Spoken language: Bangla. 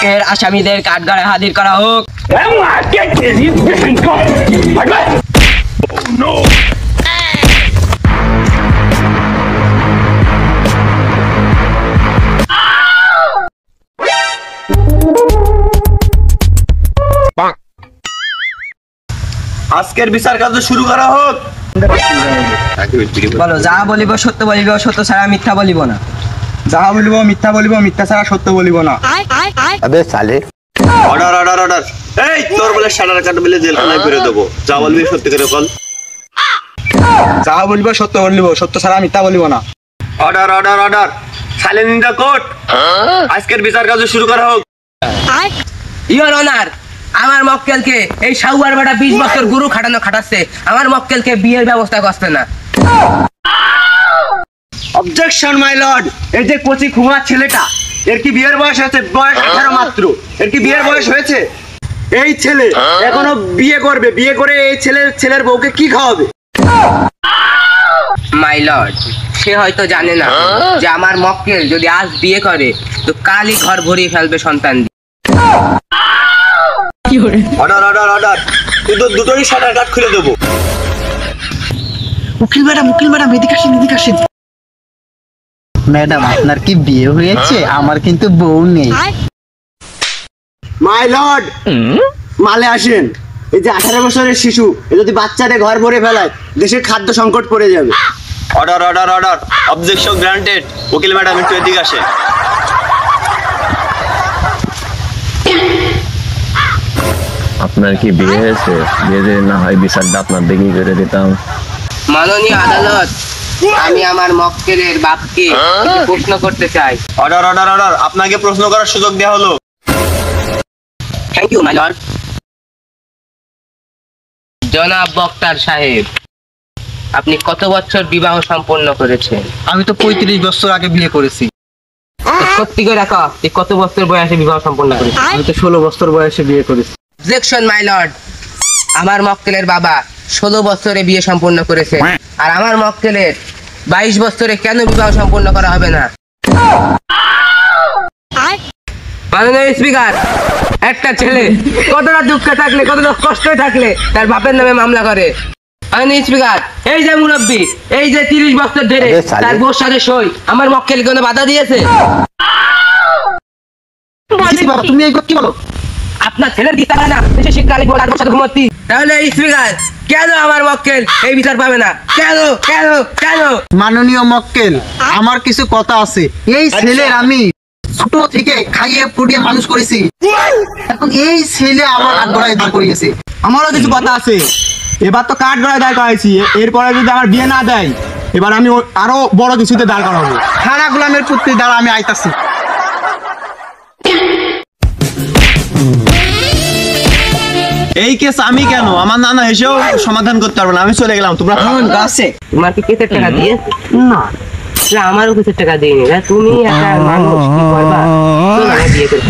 কেসের আসামিদের কাঠগড়ায় হাজির করা হোক। আজকের বিচার কার্য শুরু করা হোক। বলো, যা বলিব সত্য বলিব, সত্য ছাড়া মিথ্যা বলিব না। যাহা বলিব মিথ্যা বলিব, মিথ্যা ছাড়া সত্য বলিব না। अबे साले অর্ডার অর্ডার অর্ডার। এই তোর বলে সাটার কাট বলে জেলখানায় ফিরে দেবো। যা বলবি সত্যি করে বল। যাহা বলিব সত্য বলিব, সত্য ছাড়া মিথ্যা বলিব না। Order order order. Silent in the court. আজকের বিচার কার্য শুরু করা হোক। ইওর অনার, আমার মক্কেলকে এই সাউয়ার বেটা 20 বছর গুরু খাটাচ্ছে, আমার মক্কেলকে বিয়ের ব্যবস্থা করছে না। Objection my lord. এই যে কচি খুমার ছেলেটা, এর কি বিয়ের বয়স হয়েছে? বয়স 18 মাত্র। এর কি বিয়ের বয়স হয়েছে? এই ছেলে এখনো বিয়ে করবে, বিয়ে করে এই ছেলের বউকে কি খাওয়াবে? মাই লর্ড, সে হয়তো জানে না যে আমার মক্কেল যদি আজ বিয়ে করে তো কালই ঘর ভরিয়ে ফেলবে সন্তান দিয়ে। Order order order. কিন্তু দুটোরই সাটার কাট খুলে দেবো। উকিল ম্যাডাম এদিকে আসেন। ম্যাডাম, আপনার কি বিয়ে হয়েছে? আমার কিন্তু বউ নেই। মাই লর্ড, মালে আসেন। এই যে 18 বছরের শিশু, এ যদি বাচ্চারে ঘর ভরে ফেলায়, দেশের খাদ্য সংকট পড়ে যাবে। Order order order. Objection granted. উকিল ম্যাডাম একটু এদিকে আসেন। আপনার কি বিয়ে হয়েছে? বিয়ে যদি না হয় বিচারটা আপনার দেখেই করে দিতাম। মাননীয় আদালত, আমি আমার মক্কেলের বাপকে কিছু প্রশ্ন করতে চাই। Order order order. আপনাকে প্রশ্ন করার সুযোগ দেওয়া হলো। Thank you my lord. জনাব বক্তার সাহেব, আপনি কত বছর বিবাহ সম্পন্ন করেছেন? আমি তো 35 বছর আগে বিয়ে করেছি। সত্যি করে রাখো, তুই কত বছর বয়সে বিবাহ সম্পন্ন করেছিস? আমি তো 16 বছর বয়সে বিয়ে করেছি। অবজেকশন মাই লর্ড, আমার মক্কেলের বাবা 16 বছরে বিয়ে সম্পন্ন করেছে, আর আমার মক্কেলের 22 বছরে কেন বিবাহ সম্পন্ন করা হবে না? মাননীয় স্পিকার, একটা ছেলে কতটা দুঃখে থাকলে, কতটা কষ্টে থাকলে তার বাপের নামে মামলা করে। মাননীয় স্পিকার, এই যে মুরব্বী, এই যে 30 বছর ধরে তার বউর সাথে সই, আমার মক্কেল কোনো বাধা দিয়েছে? তুমি এই কি বলো? আপনার ছেলের বিচার হয় না, দেশে শিক্ষা লিখবো তার সাথে ঘুমোচ্ছি। তাহলে স্পিকার, কেন আমার মক্কেল এই বিচার পাবে না? কেন কেন কেন? মাননীয় মক্কেল, আমার কিছু কথা আছে। এই ছেলের আমি ছোট থেকে খাইয়ে পুড়িয়ে মানুষ করেছি, এখন এই ছেলে আমার আগ্রহে দাঁড় করিয়েছে। আমারও কিছু কথা আছে। এবার তো কাঠ গড়ায় দাঁড় করাইছি, এরপরে যদি আমার বিয়ে না দেয়, এবার আমি আরো বড় কিছুতে দাঁড় করাবো। খানা গোলামের পুত্রী দ্বারা আমি আইতাছি। এই কেস আমি কেন? আমার নানা এসেও সমাধান করতে পারবো না। আমি চলে গেলাম। তোমরা গাছে তোমার কি কেসের টাকা দিয়ে? না, আমারও কেসের টাকা দিইনি। তুমি একটা মানুষ, কি করবা? চলো, বিয়ে করবো।